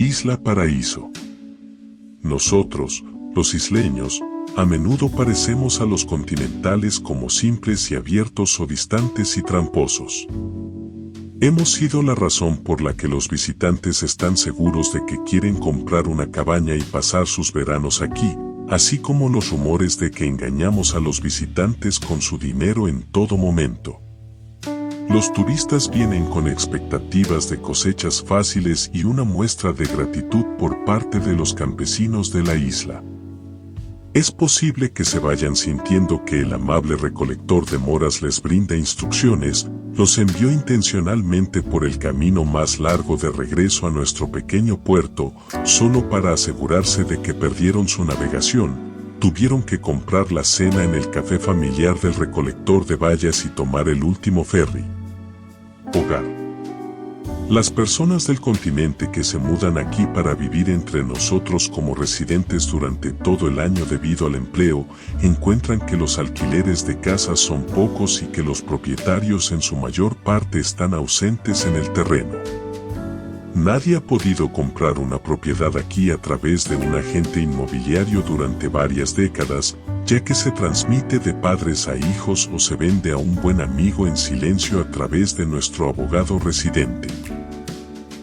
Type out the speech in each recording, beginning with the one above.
Isla Paraíso. Nosotros, los isleños, a menudo parecemos a los continentales como simples y abiertos o distantes y tramposos. Hemos sido la razón por la que los visitantes están seguros de que quieren comprar una cabaña y pasar sus veranos aquí, así como los rumores de que engañamos a los visitantes con su dinero en todo momento. Los turistas vienen con expectativas de cosechas fáciles y una muestra de gratitud por parte de los campesinos de la isla. Es posible que se vayan sintiendo que el amable recolector de moras les brinda instrucciones, los envió intencionalmente por el camino más largo de regreso a nuestro pequeño puerto, solo para asegurarse de que perdieron su navegación. Tuvieron que comprar la cena en el café familiar del recolector de bayas y tomar el último ferry. Hogar. Las personas del continente que se mudan aquí para vivir entre nosotros como residentes durante todo el año debido al empleo, encuentran que los alquileres de casas son pocos y que los propietarios en su mayor parte están ausentes en el terreno. Nadie ha podido comprar una propiedad aquí a través de un agente inmobiliario durante varias décadas, ya que se transmite de padres a hijos o se vende a un buen amigo en silencio a través de nuestro abogado residente.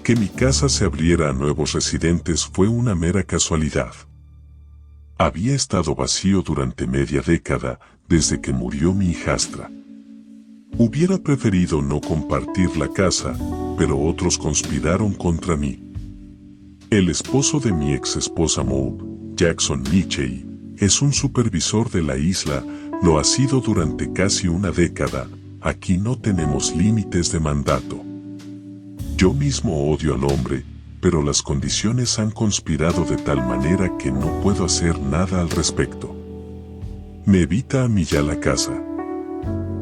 Que mi casa se abriera a nuevos residentes fue una mera casualidad. Había estado vacío durante media década, desde que murió mi hijastra. Hubiera preferido no compartir la casa, pero otros conspiraron contra mí. El esposo de mi ex esposa Maud, Jackson Mitchell, es un supervisor de la isla, lo ha sido durante casi una década. Aquí no tenemos límites de mandato. Yo mismo odio al hombre, pero las condiciones han conspirado de tal manera que no puedo hacer nada al respecto. Me evita a mí ya la casa.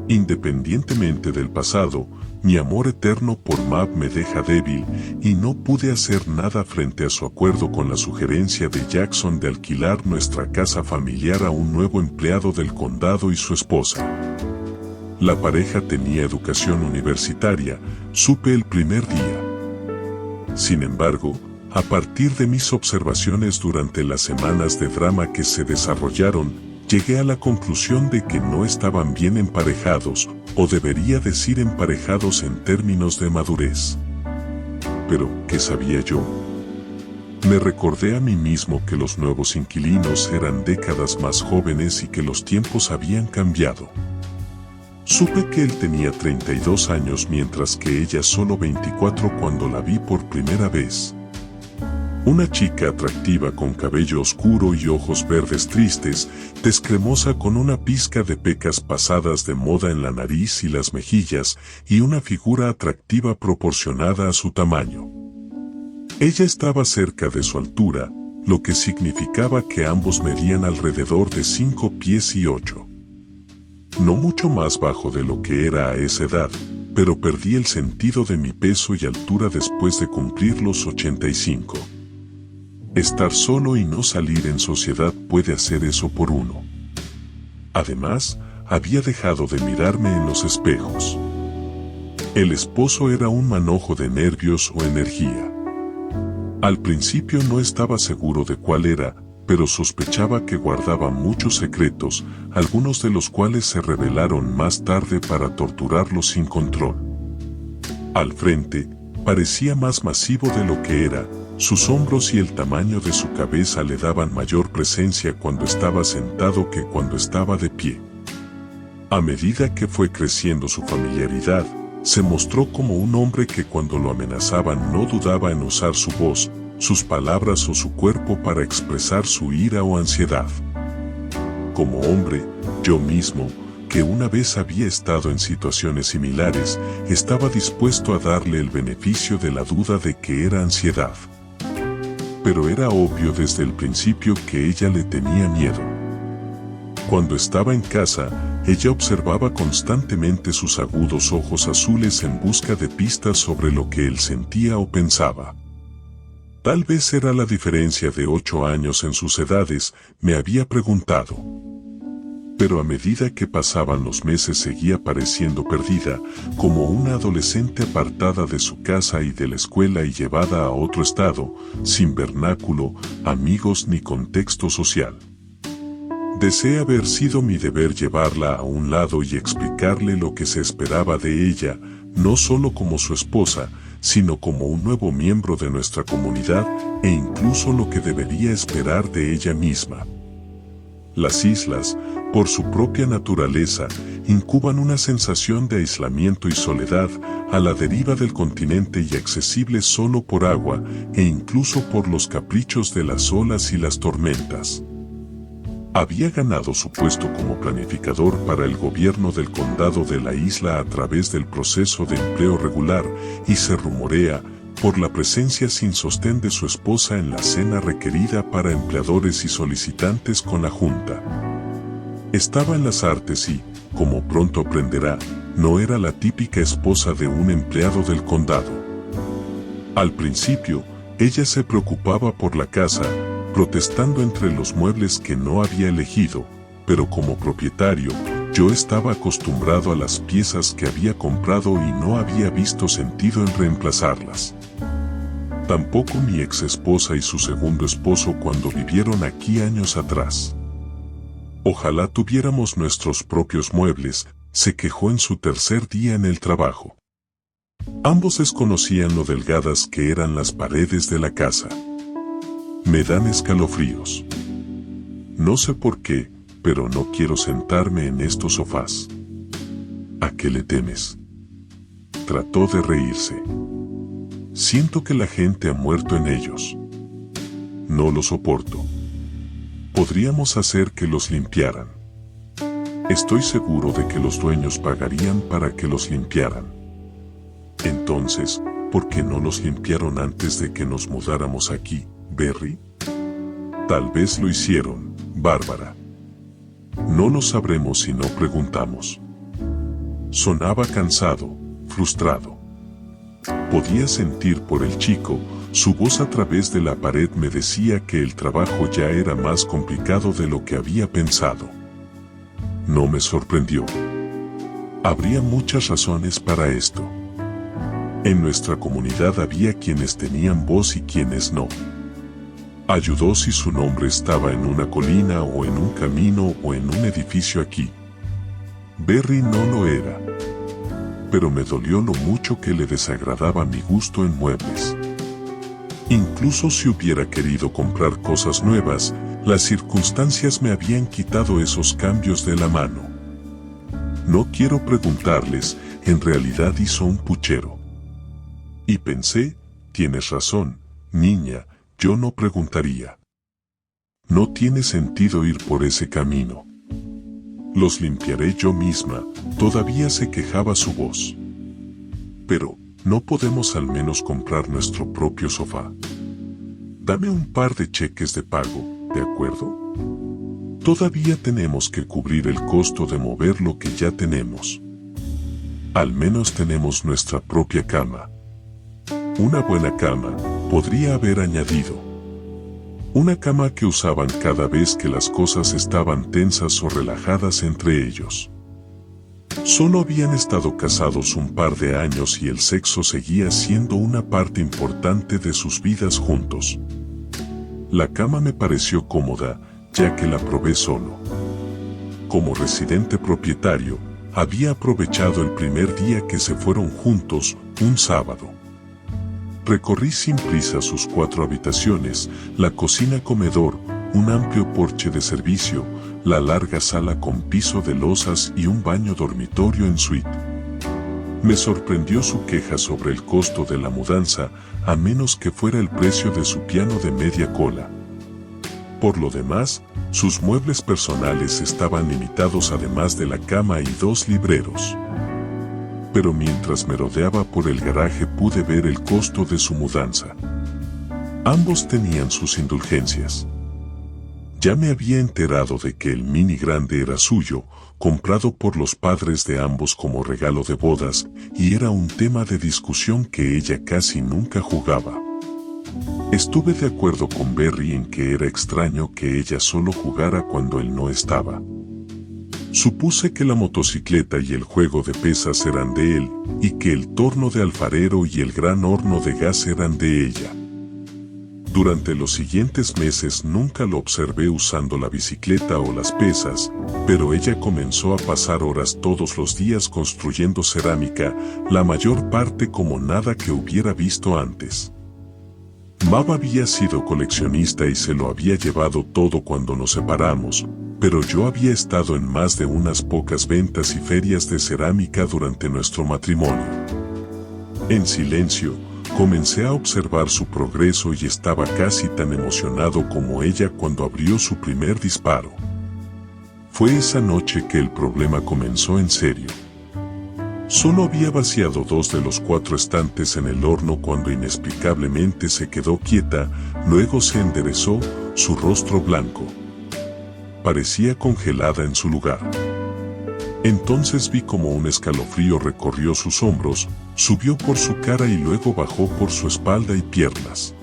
Independientemente del pasado, mi amor eterno por Mav me deja débil y no pude hacer nada frente a su acuerdo con la sugerencia de Jackson de alquilar nuestra casa familiar a un nuevo empleado del condado y su esposa. La pareja tenía educación universitaria, supe el primer día. Sin embargo, a partir de mis observaciones durante las semanas de drama que se desarrollaron, llegué a la conclusión de que no estaban bien emparejados, o debería decir emparejados en términos de madurez. Pero, ¿qué sabía yo? Me recordé a mí mismo que los nuevos inquilinos eran décadas más jóvenes y que los tiempos habían cambiado. Supe que él tenía 32 años mientras que ella solo 24 cuando la vi por primera vez. Una chica atractiva con cabello oscuro y ojos verdes tristes, descremosa con una pizca de pecas pasadas de moda en la nariz y las mejillas, y una figura atractiva proporcionada a su tamaño. Ella estaba cerca de su altura, lo que significaba que ambos medían alrededor de 5 pies y 8. No mucho más bajo de lo que era a esa edad, pero perdí el sentido de mi peso y altura después de cumplir los 85. Estar solo y no salir en sociedad puede hacer eso por uno. Además, había dejado de mirarme en los espejos. El esposo era un manojo de nervios o energía. Al principio no estaba seguro de cuál era, pero sospechaba que guardaba muchos secretos, algunos de los cuales se revelaron más tarde para torturarlo sin control. Al frente, parecía más masivo de lo que era. Sus hombros y el tamaño de su cabeza le daban mayor presencia cuando estaba sentado que cuando estaba de pie. A medida que fue creciendo su familiaridad, se mostró como un hombre que cuando lo amenazaban no dudaba en usar su voz, sus palabras o su cuerpo para expresar su ira o ansiedad. Como hombre, yo mismo, que una vez había estado en situaciones similares, estaba dispuesto a darle el beneficio de la duda de que era ansiedad. Pero era obvio desde el principio que ella le tenía miedo. Cuando estaba en casa, ella observaba constantemente sus agudos ojos azules en busca de pistas sobre lo que él sentía o pensaba. Tal vez era la diferencia de 8 años en sus edades, me había preguntado. pero a medida que pasaban los meses seguía pareciendo perdida, como una adolescente apartada de su casa y de la escuela y llevada a otro estado, sin vernáculo, amigos ni contexto social. Deseé haber sido mi deber llevarla a un lado y explicarle lo que se esperaba de ella, no solo como su esposa, sino como un nuevo miembro de nuestra comunidad e incluso lo que debería esperar de ella misma. Las islas, por su propia naturaleza, incuban una sensación de aislamiento y soledad a la deriva del continente y accesibles solo por agua e incluso por los caprichos de las olas y las tormentas. Había ganado su puesto como planificador para el gobierno del condado de la isla a través del proceso de empleo regular y se rumorea, por la presencia sin sostén de su esposa en la cena requerida para empleadores y solicitantes con la Junta. Estaba en las artes y, como pronto aprenderá, no era la típica esposa de un empleado del condado. Al principio, ella se preocupaba por la casa, protestando entre los muebles que no había elegido, pero como propietario, yo estaba acostumbrado a las piezas que había comprado y no había visto sentido en reemplazarlas. Tampoco mi ex esposa y su segundo esposo cuando vivieron aquí años atrás. Ojalá tuviéramos nuestros propios muebles, se quejó en su tercer día en el trabajo. Ambos desconocían lo delgadas que eran las paredes de la casa. Me dan escalofríos. No sé por qué, pero no quiero sentarme en estos sofás. ¿A qué le temes? Trató de reírse. Siento que la gente ha muerto en ellos. No lo soporto. Podríamos hacer que los limpiaran. Estoy seguro de que los dueños pagarían para que los limpiaran. Entonces, ¿por qué no los limpiaron antes de que nos mudáramos aquí, Berry? Tal vez lo hicieron, Bárbara. No lo sabremos si no preguntamos. Sonaba cansado, frustrado. Podía sentir por el chico, su voz a través de la pared me decía que el trabajo ya era más complicado de lo que había pensado. No me sorprendió. Habría muchas razones para esto. En nuestra comunidad había quienes tenían voz y quienes no. Ayudó si su nombre estaba en una colina o en un camino o en un edificio aquí. Berry no lo era. Pero me dolió lo mucho que le desagradaba mi gusto en muebles. Incluso si hubiera querido comprar cosas nuevas, las circunstancias me habían quitado esos cambios de la mano. No quiero preguntarles, en realidad hizo un puchero. Y pensé, tienes razón, niña, yo no preguntaría. No tiene sentido ir por ese camino. Los limpiaré yo misma, todavía se quejaba su voz. Pero, ¿no podemos al menos comprar nuestro propio sofá? Dame un par de cheques de pago, ¿de acuerdo? Todavía tenemos que cubrir el costo de mover lo que ya tenemos. Al menos tenemos nuestra propia cama. Una buena cama, podría haber añadido. Una cama que usaban cada vez que las cosas estaban tensas o relajadas entre ellos. Solo habían estado casados un par de años y el sexo seguía siendo una parte importante de sus vidas juntos. La cama me pareció cómoda, ya que la probé solo. Como residente propietario, había aprovechado el primer día que se fueron juntos, un sábado. Recorrí sin prisa sus 4 habitaciones, la cocina-comedor, un amplio porche de servicio, la larga sala con piso de losas y un baño dormitorio en suite. Me sorprendió su queja sobre el costo de la mudanza, a menos que fuera el precio de su piano de media cola. Por lo demás, sus muebles personales estaban limitados además de la cama y 2 libreros. Pero mientras me rodeaba por el garaje pude ver el costo de su mudanza. Ambos tenían sus indulgencias. Ya me había enterado de que el Mini grande era suyo, comprado por los padres de ambos como regalo de bodas, y era un tema de discusión que ella casi nunca jugaba. Estuve de acuerdo con Berry en que era extraño que ella solo jugara cuando él no estaba. Supuse que la motocicleta y el juego de pesas eran de él, y que el torno de alfarero y el gran horno de gas eran de ella. Durante los siguientes meses nunca lo observé usando la bicicleta o las pesas, pero ella comenzó a pasar horas todos los días construyendo cerámica, la mayor parte como nada que hubiera visto antes. Mav había sido coleccionista y se lo había llevado todo cuando nos separamos, pero yo había estado en más de unas pocas ventas y ferias de cerámica durante nuestro matrimonio. En silencio, comencé a observar su progreso y estaba casi tan emocionado como ella cuando abrió su primer disparo. Fue esa noche que el problema comenzó en serio. Solo había vaciado 2 de los 4 estantes en el horno cuando inexplicablemente se quedó quieta, luego se enderezó, su rostro blanco. Parecía congelada en su lugar. Entonces vi como un escalofrío recorrió sus hombros, subió por su cara y luego bajó por su espalda y piernas.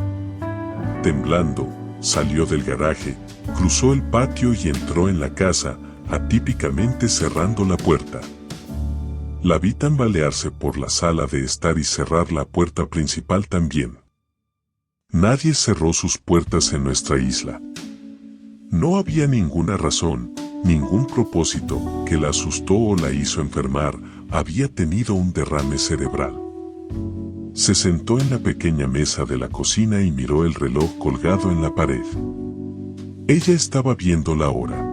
Temblando, salió del garaje, cruzó el patio y entró en la casa, atípicamente cerrando la puerta. La vi tambalearse por la sala de estar y cerrar la puerta principal también. Nadie cerró sus puertas en nuestra isla. No había ninguna razón, ningún propósito que la asustó o la hizo enfermar, había tenido un derrame cerebral. Se sentó en la pequeña mesa de la cocina y miró el reloj colgado en la pared. Ella estaba viendo la hora.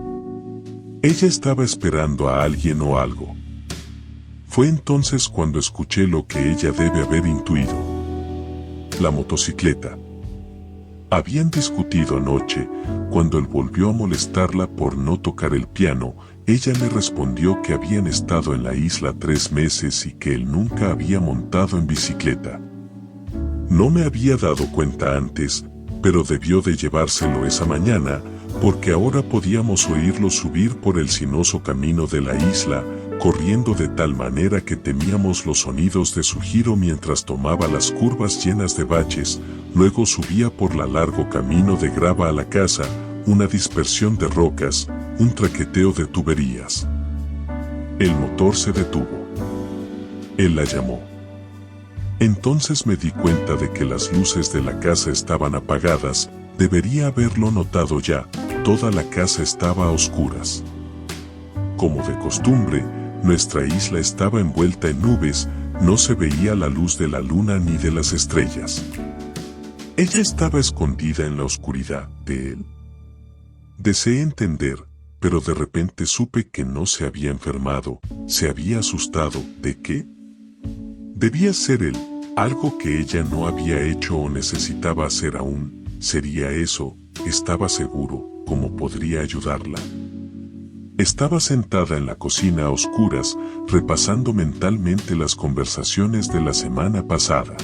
Ella estaba esperando a alguien o algo. Fue entonces cuando escuché lo que ella debe haber intuido. La motocicleta. Habían discutido anoche, cuando él volvió a molestarla por no tocar el piano, ella le respondió que habían estado en la isla 3 meses y que él nunca había montado en bicicleta. No me había dado cuenta antes, pero debió de llevárselo esa mañana, porque ahora podíamos oírlo subir por el sinuoso camino de la isla, corriendo de tal manera que temíamos los sonidos de su giro mientras tomaba las curvas llenas de baches, luego subía por el largo camino de grava a la casa, una dispersión de rocas, un traqueteo de tuberías. El motor se detuvo. Él la llamó. Entonces me di cuenta de que las luces de la casa estaban apagadas, debería haberlo notado ya, toda la casa estaba a oscuras. Como de costumbre, nuestra isla estaba envuelta en nubes, no se veía la luz de la luna ni de las estrellas. Ella estaba escondida en la oscuridad de él. Deseé entender, pero de repente supe que no se había enfermado, se había asustado. ¿De qué? Debía ser él, algo que ella no había hecho o necesitaba hacer aún. Sería eso, estaba seguro, ¿cómo podría ayudarla? Estaba sentada en la cocina a oscuras, repasando mentalmente las conversaciones de la semana pasada.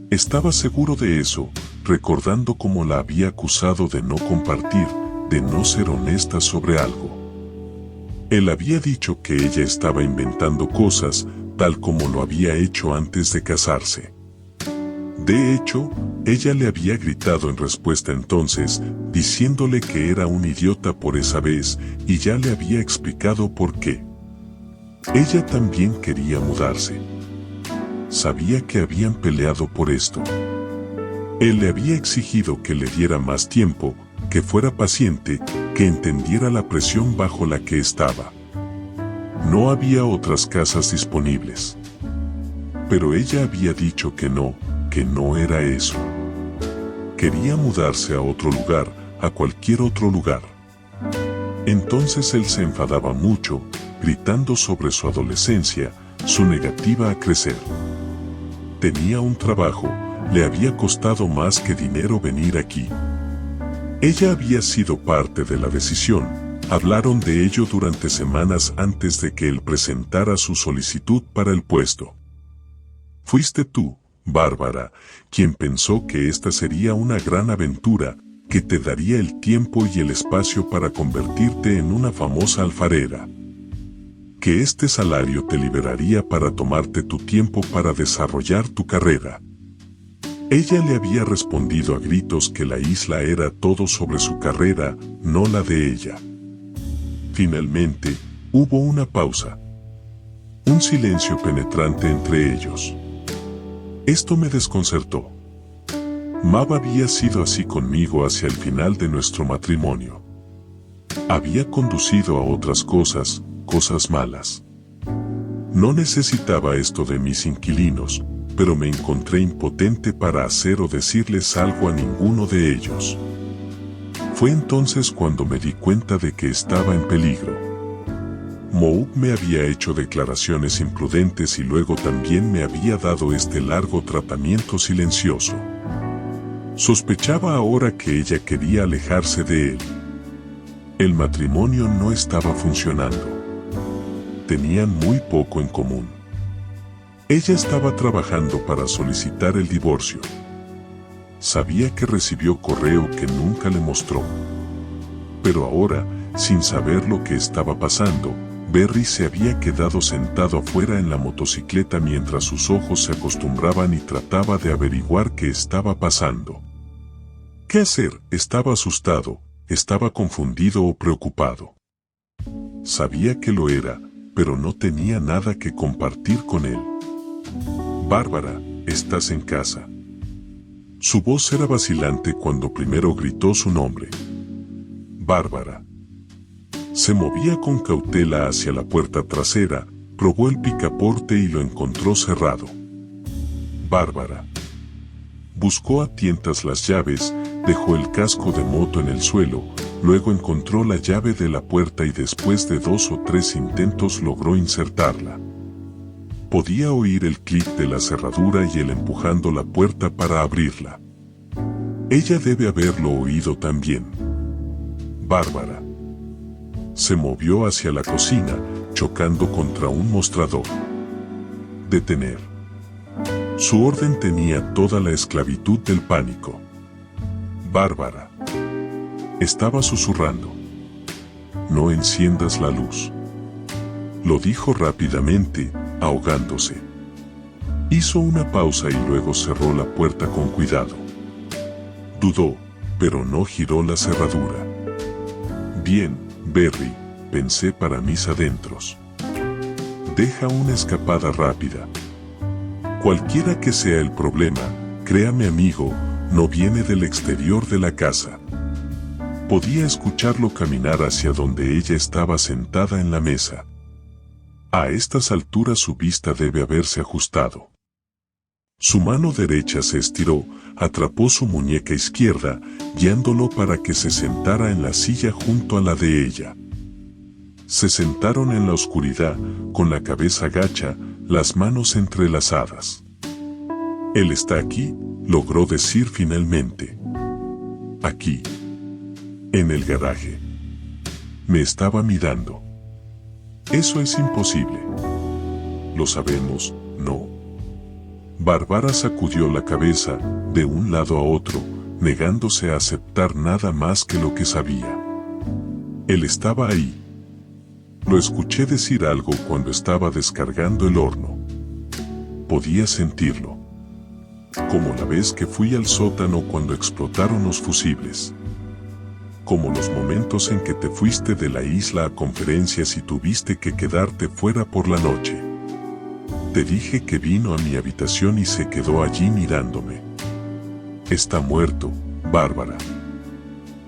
Estaba seguro de eso, recordando cómo la había acusado de no compartir, de no ser honesta sobre algo. Él había dicho que ella estaba inventando cosas, tal como lo había hecho antes de casarse. De hecho, ella le había gritado en respuesta entonces, diciéndole que era un idiota por esa vez, y ya le había explicado por qué. Ella también quería mudarse. Sabía que habían peleado por esto. Él le había exigido que le diera más tiempo, que fuera paciente, que entendiera la presión bajo la que estaba. No había otras casas disponibles. Pero ella había dicho que no era eso. Quería mudarse a otro lugar, a cualquier otro lugar. Entonces él se enfadaba mucho, gritando sobre su adolescencia, su negativa a crecer. Tenía un trabajo, le había costado más que dinero venir aquí. Ella había sido parte de la decisión, hablaron de ello durante semanas antes de que él presentara su solicitud para el puesto. Fuiste tú, Bárbara, quien pensó que esta sería una gran aventura, que te daría el tiempo y el espacio para convertirte en una famosa alfarera. Que este salario te liberaría para tomarte tu tiempo para desarrollar tu carrera. Ella le había respondido a gritos que la isla era todo sobre su carrera, no la de ella. Finalmente, hubo una pausa. Un silencio penetrante entre ellos. Esto me desconcertó. Mav había sido así conmigo hacia el final de nuestro matrimonio. Había conducido a otras cosas, cosas malas. No necesitaba esto de mis inquilinos, pero me encontré impotente para hacer o decirles algo a ninguno de ellos. Fue entonces cuando me di cuenta de que estaba en peligro. Mouk me había hecho declaraciones imprudentes y luego también me había dado este largo tratamiento silencioso. Sospechaba ahora que ella quería alejarse de él. El matrimonio no estaba funcionando. Tenían muy poco en común. Ella estaba trabajando para solicitar el divorcio. Sabía que recibió correo que nunca le mostró. Pero ahora, sin saber lo que estaba pasando, Berry se había quedado sentado afuera en la motocicleta mientras sus ojos se acostumbraban y trataba de averiguar qué estaba pasando. ¿Qué hacer? Estaba asustado, estaba confundido o preocupado. Sabía que lo era, pero no tenía nada que compartir con él. Bárbara, ¿estás en casa? Su voz era vacilante cuando primero gritó su nombre. Bárbara. Se movía con cautela hacia la puerta trasera, probó el picaporte y lo encontró cerrado. Bárbara. Buscó a tientas las llaves, dejó el casco de moto en el suelo, luego encontró la llave de la puerta y después de 2 o 3 intentos logró insertarla. Podía oír el clic de la cerradura y él empujando la puerta para abrirla. Ella debe haberlo oído también. Bárbara. Se movió hacia la cocina, chocando contra un mostrador. Detener. Su orden tenía toda la esclavitud del pánico. Bárbara. Estaba susurrando. No enciendas la luz. Lo dijo rápidamente, ahogándose. Hizo una pausa y luego cerró la puerta con cuidado. Dudó, pero no giró la cerradura. Bien, Berry, pensé para mis adentros. Deja una escapada rápida. Cualquiera que sea el problema, créame amigo, no viene del exterior de la casa. Podía escucharlo caminar hacia donde ella estaba sentada en la mesa. A estas alturas su vista debe haberse ajustado. Su mano derecha se estiró, atrapó su muñeca izquierda, guiándolo para que se sentara en la silla junto a la de ella. Se sentaron en la oscuridad, con la cabeza gacha, las manos entrelazadas. Él está aquí, logró decir finalmente. Aquí. En el garaje. Me estaba mirando. Eso es imposible. Lo sabemos, ¿no? Bárbara sacudió la cabeza, de un lado a otro, negándose a aceptar nada más que lo que sabía. Él estaba ahí. Lo escuché decir algo cuando estaba descargando el horno. Podía sentirlo. Como la vez que fui al sótano cuando explotaron los fusibles. Como los momentos en que te fuiste de la isla a conferencias y tuviste que quedarte fuera por la noche. Te dije que vino a mi habitación y se quedó allí mirándome. Está muerto, Bárbara.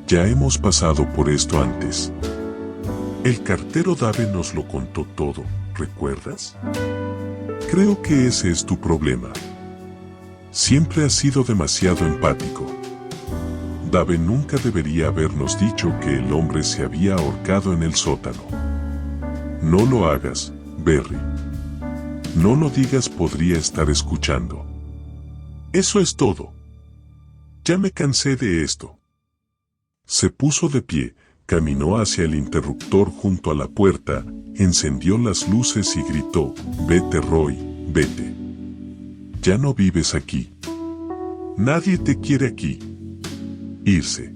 Ya hemos pasado por esto antes. El cartero Dave nos lo contó todo, ¿recuerdas? Creo que ese es tu problema. Siempre has sido demasiado empático. Dave nunca debería habernos dicho que el hombre se había ahorcado en el sótano. No lo hagas, Berry. No lo digas, podría estar escuchando. Eso es todo. Ya me cansé de esto. Se puso de pie, caminó hacia el interruptor junto a la puerta, encendió las luces y gritó, vete Roy, vete. Ya no vives aquí. Nadie te quiere aquí. Irse.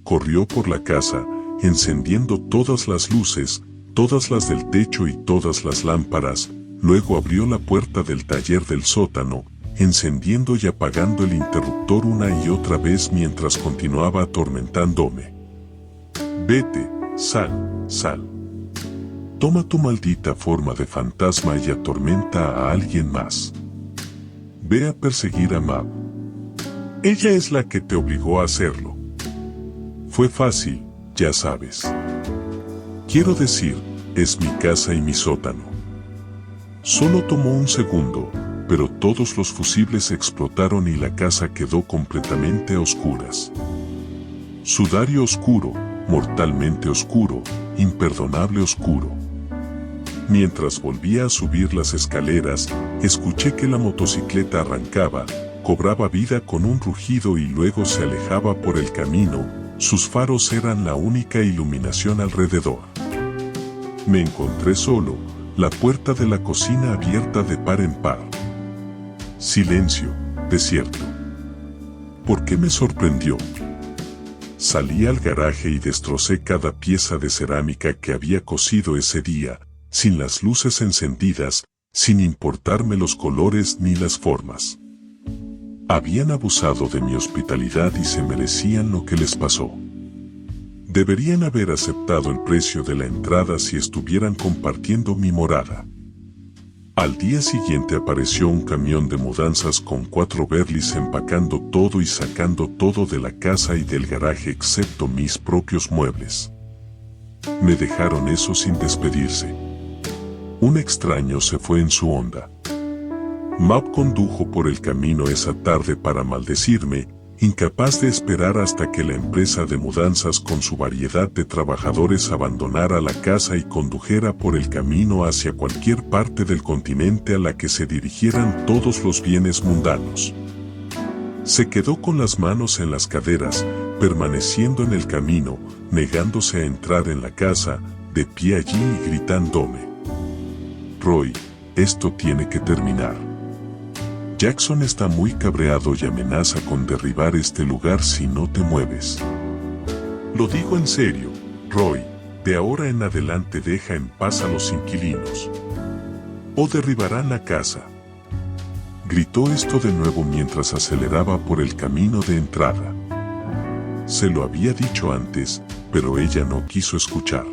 Corrió por la casa, encendiendo todas las luces, todas las del techo y todas las lámparas, luego abrió la puerta del taller del sótano, encendiendo y apagando el interruptor una y otra vez mientras continuaba atormentándome. Vete, Sal, sal. Toma tu maldita forma de fantasma y atormenta a alguien más. Ve a perseguir a Mab. Ella es la que te obligó a hacerlo. Fue fácil, ya sabes. Quiero decir, es mi casa y mi sótano. Solo tomó un segundo, pero todos los fusibles explotaron y la casa quedó completamente a oscuras. Sudario oscuro, mortalmente oscuro, imperdonable oscuro. Mientras volvía a subir las escaleras, escuché que la motocicleta arrancaba, cobraba vida con un rugido y luego se alejaba por el camino. Sus faros eran la única iluminación alrededor. Me encontré solo, la puerta de la cocina abierta de par en par. Silencio, desierto. ¿Por qué me sorprendió? Salí al garaje y destrocé cada pieza de cerámica que había cocido ese día, sin las luces encendidas, sin importarme los colores ni las formas. Habían abusado de mi hospitalidad y se merecían lo que les pasó. Deberían haber aceptado el precio de la entrada si estuvieran compartiendo mi morada. Al día siguiente apareció un camión de mudanzas con 4 Berlis empacando todo y sacando todo de la casa y del garaje excepto mis propios muebles. Me dejaron eso sin despedirse. Un extraño se fue en su onda. Mab condujo por el camino esa tarde para maldecirme, incapaz de esperar hasta que la empresa de mudanzas con su variedad de trabajadores abandonara la casa y condujera por el camino hacia cualquier parte del continente a la que se dirigieran todos los bienes mundanos. Se quedó con las manos en las caderas, permaneciendo en el camino, negándose a entrar en la casa, de pie allí y gritándome: Roy, esto tiene que terminar. Jackson está muy cabreado y amenaza con derribar este lugar si no te mueves. Lo digo en serio, Roy, de ahora en adelante deja en paz a los inquilinos. O derribarán la casa. Gritó esto de nuevo mientras aceleraba por el camino de entrada. Se lo había dicho antes, pero ella no quiso escuchar.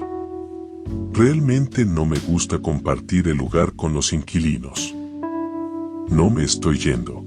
Realmente no me gusta compartir el lugar con los inquilinos. No me estoy yendo.